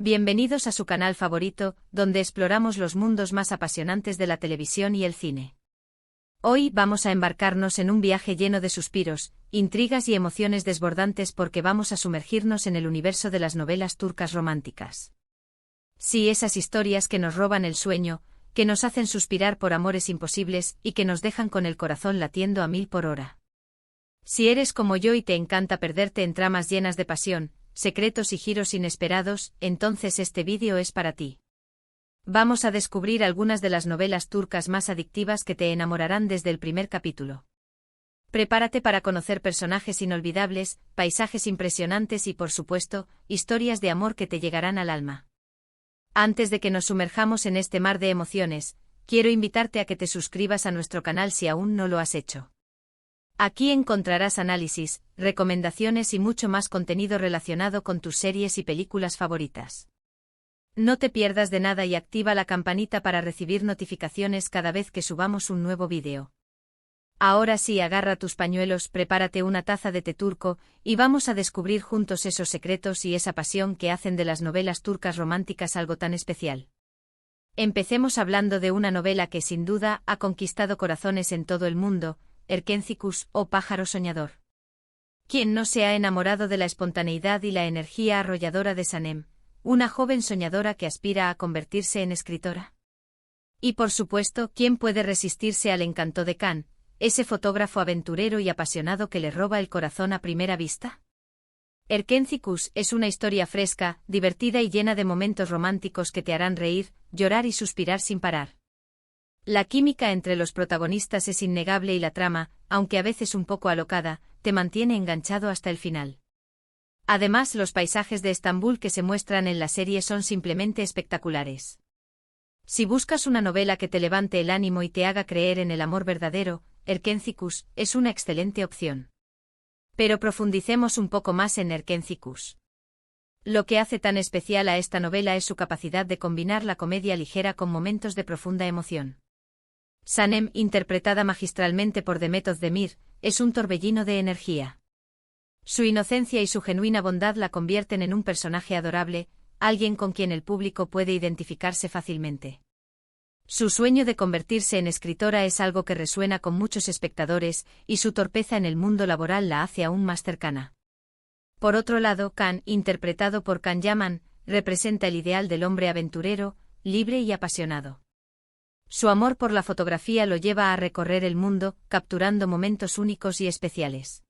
Bienvenidos a su canal favorito, donde exploramos los mundos más apasionantes de la televisión y el cine. Hoy vamos a embarcarnos en un viaje lleno de suspiros, intrigas y emociones desbordantes porque vamos a sumergirnos en el universo de las novelas turcas románticas. Sí, esas historias que nos roban el sueño, que nos hacen suspirar por amores imposibles y que nos dejan con el corazón latiendo a 1000 por hora. Si eres como yo y te encanta perderte en tramas llenas de pasión, secretos y giros inesperados, entonces este vídeo es para ti. Vamos a descubrir algunas de las novelas turcas más adictivas que te enamorarán desde el primer capítulo. Prepárate para conocer personajes inolvidables, paisajes impresionantes y, por supuesto, historias de amor que te llegarán al alma. Antes de que nos sumerjamos en este mar de emociones, quiero invitarte a que te suscribas a nuestro canal si aún no lo has hecho. Aquí encontrarás análisis, recomendaciones y mucho más contenido relacionado con tus series y películas favoritas. No te pierdas de nada y activa la campanita para recibir notificaciones cada vez que subamos un nuevo vídeo. Ahora sí, agarra tus pañuelos, prepárate una taza de té turco y vamos a descubrir juntos esos secretos y esa pasión que hacen de las novelas turcas románticas algo tan especial. Empecemos hablando de una novela que sin duda ha conquistado corazones en todo el mundo, Erkencikus, o Pájaro Soñador. ¿Quién no se ha enamorado de la espontaneidad y la energía arrolladora de Sanem, una joven soñadora que aspira a convertirse en escritora? Y por supuesto, ¿quién puede resistirse al encanto de Can, ese fotógrafo aventurero y apasionado que le roba el corazón a primera vista? Erkencikus es una historia fresca, divertida y llena de momentos románticos que te harán reír, llorar y suspirar sin parar. La química entre los protagonistas es innegable y la trama, aunque a veces un poco alocada, te mantiene enganchado hasta el final. Además, los paisajes de Estambul que se muestran en la serie son simplemente espectaculares. Si buscas una novela que te levante el ánimo y te haga creer en el amor verdadero, Erkencikus es una excelente opción. Pero profundicemos un poco más en Erkencikus. Lo que hace tan especial a esta novela es su capacidad de combinar la comedia ligera con momentos de profunda emoción. Sanem, interpretada magistralmente por Demet Özdemir, es un torbellino de energía. Su inocencia y su genuina bondad la convierten en un personaje adorable, alguien con quien el público puede identificarse fácilmente. Su sueño de convertirse en escritora es algo que resuena con muchos espectadores, y su torpeza en el mundo laboral la hace aún más cercana. Por otro lado, Can, interpretado por Can Yaman, representa el ideal del hombre aventurero, libre y apasionado. Su amor por la fotografía lo lleva a recorrer el mundo, capturando momentos únicos y especiales.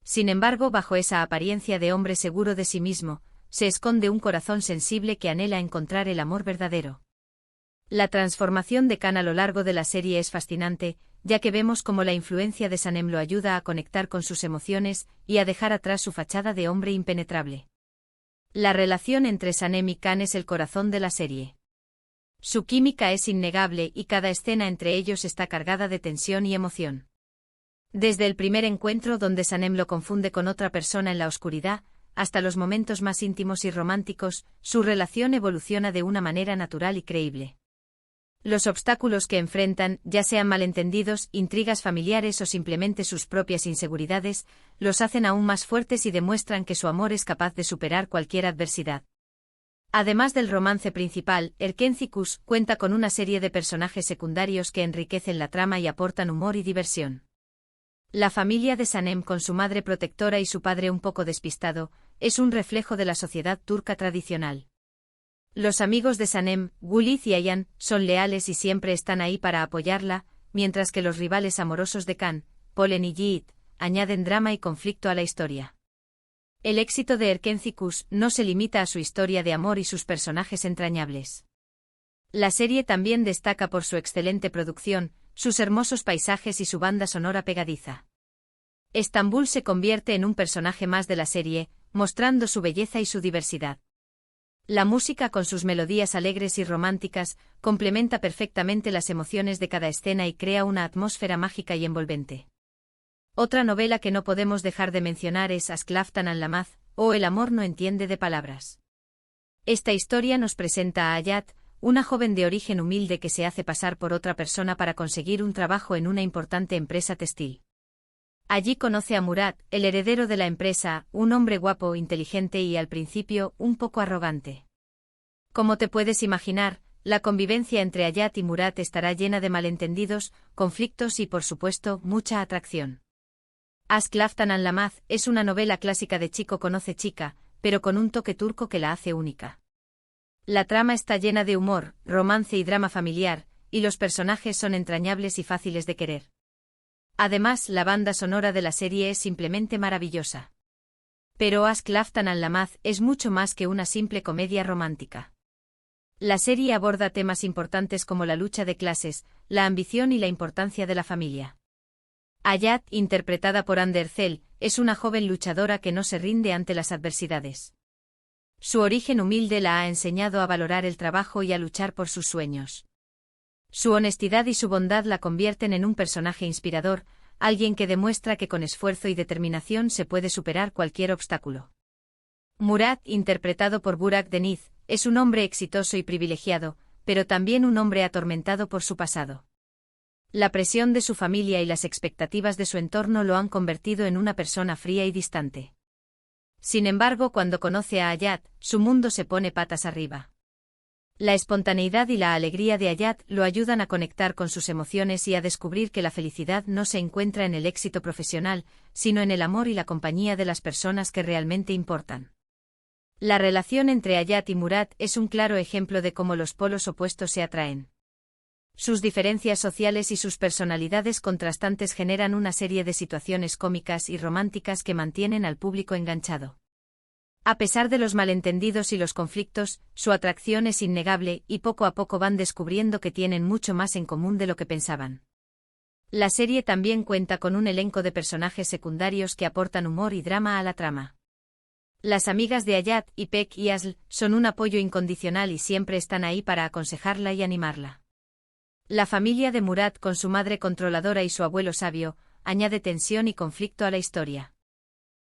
Sin embargo, bajo esa apariencia de hombre seguro de sí mismo, se esconde un corazón sensible que anhela encontrar el amor verdadero. La transformación de Can a lo largo de la serie es fascinante, ya que vemos cómo la influencia de Sanem lo ayuda a conectar con sus emociones y a dejar atrás su fachada de hombre impenetrable. La relación entre Sanem y Can es el corazón de la serie. Su química es innegable y cada escena entre ellos está cargada de tensión y emoción. Desde el primer encuentro donde Sanem lo confunde con otra persona en la oscuridad, hasta los momentos más íntimos y románticos, su relación evoluciona de una manera natural y creíble. Los obstáculos que enfrentan, ya sean malentendidos, intrigas familiares o simplemente sus propias inseguridades, los hacen aún más fuertes y demuestran que su amor es capaz de superar cualquier adversidad. Además del romance principal, Erkencikus cuenta con una serie de personajes secundarios que enriquecen la trama y aportan humor y diversión. La familia de Sanem, con su madre protectora y su padre un poco despistado, es un reflejo de la sociedad turca tradicional. Los amigos de Sanem, Guliz y Ayan, son leales y siempre están ahí para apoyarla, mientras que los rivales amorosos de Can, Polen y Yiğit, añaden drama y conflicto a la historia. El éxito de Erkencikus no se limita a su historia de amor y sus personajes entrañables. La serie también destaca por su excelente producción, sus hermosos paisajes y su banda sonora pegadiza. Estambul se convierte en un personaje más de la serie, mostrando su belleza y su diversidad. La música, con sus melodías alegres y románticas, complementa perfectamente las emociones de cada escena y crea una atmósfera mágica y envolvente. Otra novela que no podemos dejar de mencionar es Aşk Anlamaz, o El amor no entiende de palabras. Esta historia nos presenta a Hayat, una joven de origen humilde que se hace pasar por otra persona para conseguir un trabajo en una importante empresa textil. Allí conoce a Murat, el heredero de la empresa, un hombre guapo, inteligente y al principio un poco arrogante. Como te puedes imaginar, la convivencia entre Hayat y Murat estará llena de malentendidos, conflictos y, por supuesto, mucha atracción. Aşk Laftan Anlamaz es una novela clásica de chico conoce chica, pero con un toque turco que la hace única. La trama está llena de humor, romance y drama familiar, y los personajes son entrañables y fáciles de querer. Además, la banda sonora de la serie es simplemente maravillosa. Pero Aşk Laftan Anlamaz es mucho más que una simple comedia romántica. La serie aborda temas importantes como la lucha de clases, la ambición y la importancia de la familia. Hayat, interpretada por Hande Erçel, es una joven luchadora que no se rinde ante las adversidades. Su origen humilde la ha enseñado a valorar el trabajo y a luchar por sus sueños. Su honestidad y su bondad la convierten en un personaje inspirador, alguien que demuestra que con esfuerzo y determinación se puede superar cualquier obstáculo. Murat, interpretado por Burak Deniz, es un hombre exitoso y privilegiado, pero también un hombre atormentado por su pasado. La presión de su familia y las expectativas de su entorno lo han convertido en una persona fría y distante. Sin embargo, cuando conoce a Hayat, su mundo se pone patas arriba. La espontaneidad y la alegría de Hayat lo ayudan a conectar con sus emociones y a descubrir que la felicidad no se encuentra en el éxito profesional, sino en el amor y la compañía de las personas que realmente importan. La relación entre Hayat y Murat es un claro ejemplo de cómo los polos opuestos se atraen. Sus diferencias sociales y sus personalidades contrastantes generan una serie de situaciones cómicas y románticas que mantienen al público enganchado. A pesar de los malentendidos y los conflictos, su atracción es innegable y poco a poco van descubriendo que tienen mucho más en común de lo que pensaban. La serie también cuenta con un elenco de personajes secundarios que aportan humor y drama a la trama. Las amigas de Hayat, İpek y Aslı, son un apoyo incondicional y siempre están ahí para aconsejarla y animarla. La familia de Murat, con su madre controladora y su abuelo sabio, añade tensión y conflicto a la historia.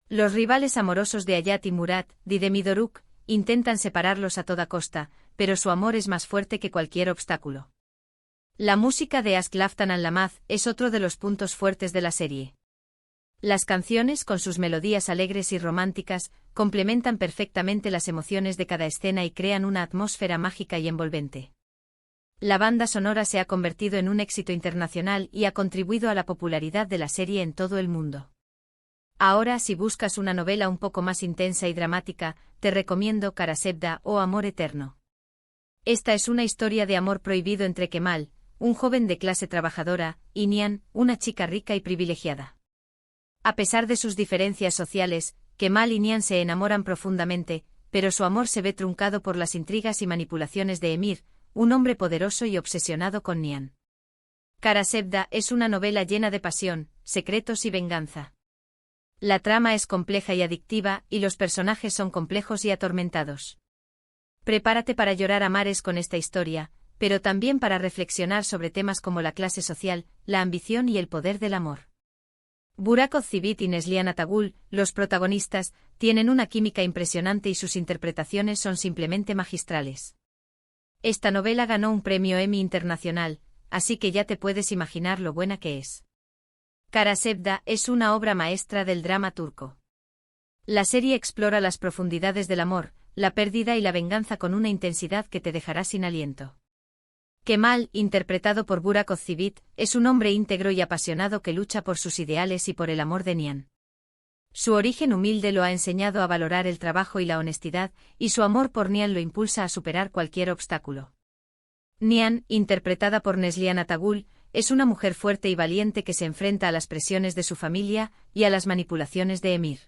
Los rivales amorosos de Hayat y Murat, Didem y Doruk, intentan separarlos a toda costa, pero su amor es más fuerte que cualquier obstáculo. La música de Aşk Laftan Anlamaz es otro de los puntos fuertes de la serie. Las canciones, con sus melodías alegres y románticas, complementan perfectamente las emociones de cada escena y crean una atmósfera mágica y envolvente. La banda sonora se ha convertido en un éxito internacional y ha contribuido a la popularidad de la serie en todo el mundo. Ahora, si buscas una novela un poco más intensa y dramática, te recomiendo Kara Sevda o Amor Eterno. Esta es una historia de amor prohibido entre Kemal, un joven de clase trabajadora, y Nihan, una chica rica y privilegiada. A pesar de sus diferencias sociales, Kemal y Nihan se enamoran profundamente, pero su amor se ve truncado por las intrigas y manipulaciones de Emir, un hombre poderoso y obsesionado con Nihan. Kara Sevda es una novela llena de pasión, secretos y venganza. La trama es compleja y adictiva, y los personajes son complejos y atormentados. Prepárate para llorar a mares con esta historia, pero también para reflexionar sobre temas como la clase social, la ambición y el poder del amor. Burak Özçivit y Neslihan Atagül, los protagonistas, tienen una química impresionante y sus interpretaciones son simplemente magistrales. Esta novela ganó un premio Emmy Internacional, así que ya te puedes imaginar lo buena que es. Kara Sevda es una obra maestra del drama turco. La serie explora las profundidades del amor, la pérdida y la venganza con una intensidad que te dejará sin aliento. Kemal, interpretado por Burak Özçivit, es un hombre íntegro y apasionado que lucha por sus ideales y por el amor de Nihan. Su origen humilde lo ha enseñado a valorar el trabajo y la honestidad, y su amor por Nihan lo impulsa a superar cualquier obstáculo. Nihan, interpretada por Neslihan Atagül, es una mujer fuerte y valiente que se enfrenta a las presiones de su familia y a las manipulaciones de Emir.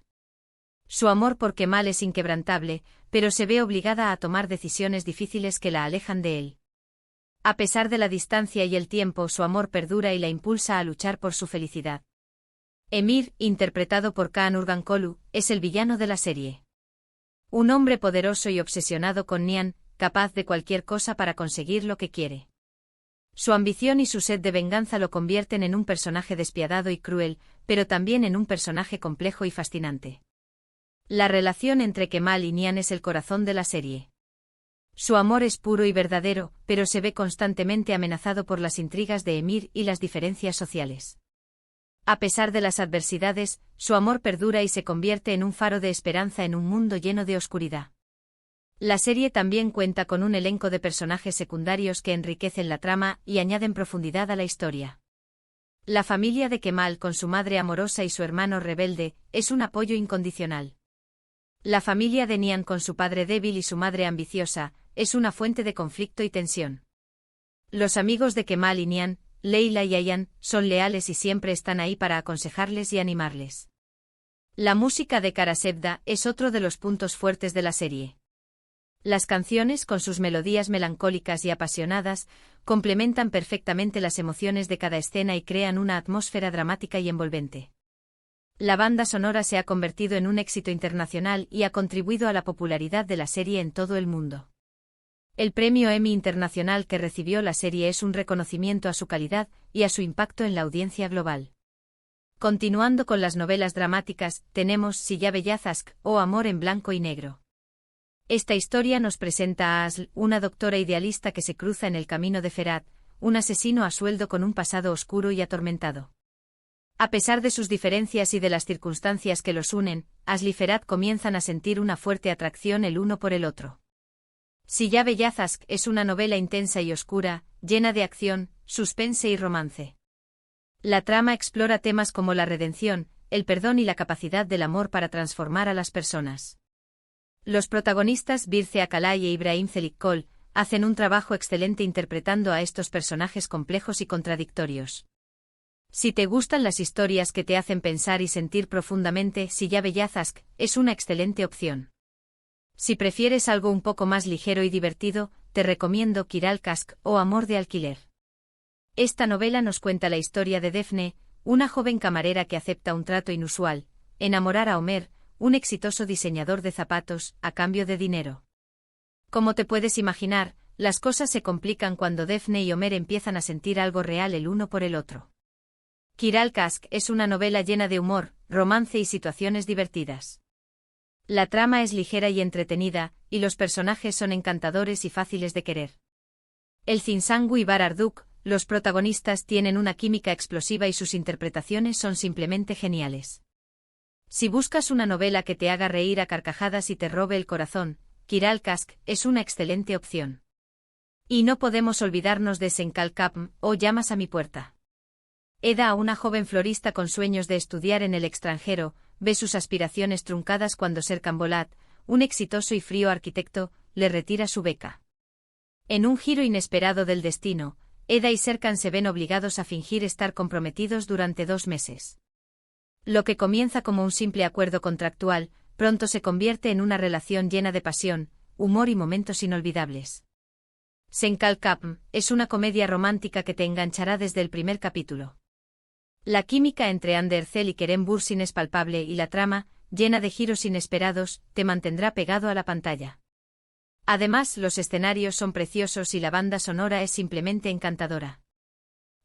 Su amor por Kemal es inquebrantable, pero se ve obligada a tomar decisiones difíciles que la alejan de él. A pesar de la distancia y el tiempo, su amor perdura y la impulsa a luchar por su felicidad. Emir, interpretado por Kaan Urgankolu, es el villano de la serie. Un hombre poderoso y obsesionado con Nihan, capaz de cualquier cosa para conseguir lo que quiere. Su ambición y su sed de venganza lo convierten en un personaje despiadado y cruel, pero también en un personaje complejo y fascinante. La relación entre Kemal y Nihan es el corazón de la serie. Su amor es puro y verdadero, pero se ve constantemente amenazado por las intrigas de Emir y las diferencias sociales. A pesar de las adversidades, su amor perdura y se convierte en un faro de esperanza en un mundo lleno de oscuridad. La serie también cuenta con un elenco de personajes secundarios que enriquecen la trama y añaden profundidad a la historia. La familia de Kemal, con su madre amorosa y su hermano rebelde, es un apoyo incondicional. La familia de Nian, con su padre débil y su madre ambiciosa, es una fuente de conflicto y tensión. Los amigos de Kemal y Nian, Leila y Ayan, son leales y siempre están ahí para aconsejarles y animarles. La música de Karasevda es otro de los puntos fuertes de la serie. Las canciones, con sus melodías melancólicas y apasionadas, complementan perfectamente las emociones de cada escena y crean una atmósfera dramática y envolvente. La banda sonora se ha convertido en un éxito internacional y ha contribuido a la popularidad de la serie en todo el mundo. El premio Emmy Internacional que recibió la serie es un reconocimiento a su calidad y a su impacto en la audiencia global. Continuando con las novelas dramáticas, tenemos Silla Bellazazk o Amor en blanco y negro. Esta historia nos presenta a Asl, una doctora idealista que se cruza en el camino de Ferhat, un asesino a sueldo con un pasado oscuro y atormentado. A pesar de sus diferencias y de las circunstancias que los unen, Asl y Ferhat comienzan a sentir una fuerte atracción el uno por el otro. Silla Bellazazk es una novela intensa y oscura, llena de acción, suspense y romance. La trama explora temas como la redención, el perdón y la capacidad del amor para transformar a las personas. Los protagonistas Birce Akalay e Ibrahim Zelikkol hacen un trabajo excelente interpretando a estos personajes complejos y contradictorios. Si te gustan las historias que te hacen pensar y sentir profundamente, Silla Bellazazk es una excelente opción. Si prefieres algo un poco más ligero y divertido, te recomiendo Kiral Kask o Amor de alquiler. Esta novela nos cuenta la historia de Defne, una joven camarera que acepta un trato inusual, enamorar a Omer, un exitoso diseñador de zapatos, a cambio de dinero. Como te puedes imaginar, las cosas se complican cuando Defne y Omer empiezan a sentir algo real el uno por el otro. Kiral Kask es una novela llena de humor, romance y situaciones divertidas. La trama es ligera y entretenida, y los personajes son encantadores y fáciles de querer. El Zinsangu y Bar Arduk, los protagonistas, tienen una química explosiva y sus interpretaciones son simplemente geniales. Si buscas una novela que te haga reír a carcajadas y te robe el corazón, Kiral Kask es una excelente opción. Y no podemos olvidarnos de Senkal Kapm o Llamas a mi puerta. Eda, una joven florista con sueños de estudiar en el extranjero, ve sus aspiraciones truncadas cuando Serkan Bolat, un exitoso y frío arquitecto, le retira su beca. En un giro inesperado del destino, Eda y Serkan se ven obligados a fingir estar comprometidos durante 2 meses. Lo que comienza como un simple acuerdo contractual, pronto se convierte en una relación llena de pasión, humor y momentos inolvidables. Senkal Kapm es una comedia romántica que te enganchará desde el primer capítulo. La química entre Ander Zel y Kerem Bürsin es palpable y la trama, llena de giros inesperados, te mantendrá pegado a la pantalla. Además, los escenarios son preciosos y la banda sonora es simplemente encantadora.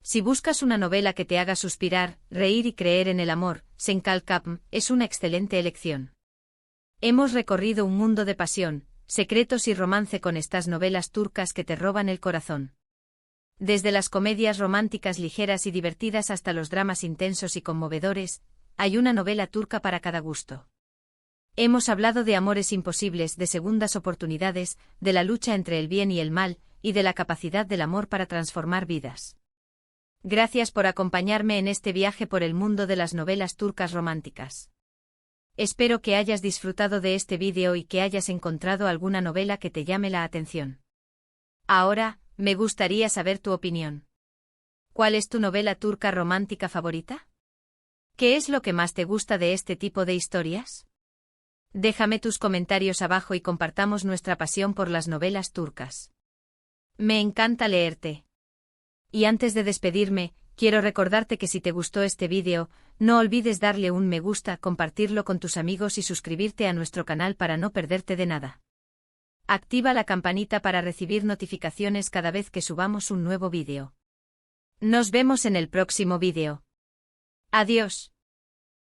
Si buscas una novela que te haga suspirar, reír y creer en el amor, Senkal Kapm es una excelente elección. Hemos recorrido un mundo de pasión, secretos y romance con estas novelas turcas que te roban el corazón. Desde las comedias románticas ligeras y divertidas hasta los dramas intensos y conmovedores, hay una novela turca para cada gusto. Hemos hablado de amores imposibles, de segundas oportunidades, de la lucha entre el bien y el mal, y de la capacidad del amor para transformar vidas. Gracias por acompañarme en este viaje por el mundo de las novelas turcas románticas. Espero que hayas disfrutado de este vídeo y que hayas encontrado alguna novela que te llame la atención. Ahora, me gustaría saber tu opinión. ¿Cuál es tu novela turca romántica favorita? ¿Qué es lo que más te gusta de este tipo de historias? Déjame tus comentarios abajo y compartamos nuestra pasión por las novelas turcas. Me encanta leerte. Y antes de despedirme, quiero recordarte que si te gustó este vídeo, no olvides darle un me gusta, compartirlo con tus amigos y suscribirte a nuestro canal para no perderte de nada. Activa la campanita para recibir notificaciones cada vez que subamos un nuevo vídeo. Nos vemos en el próximo vídeo. Adiós.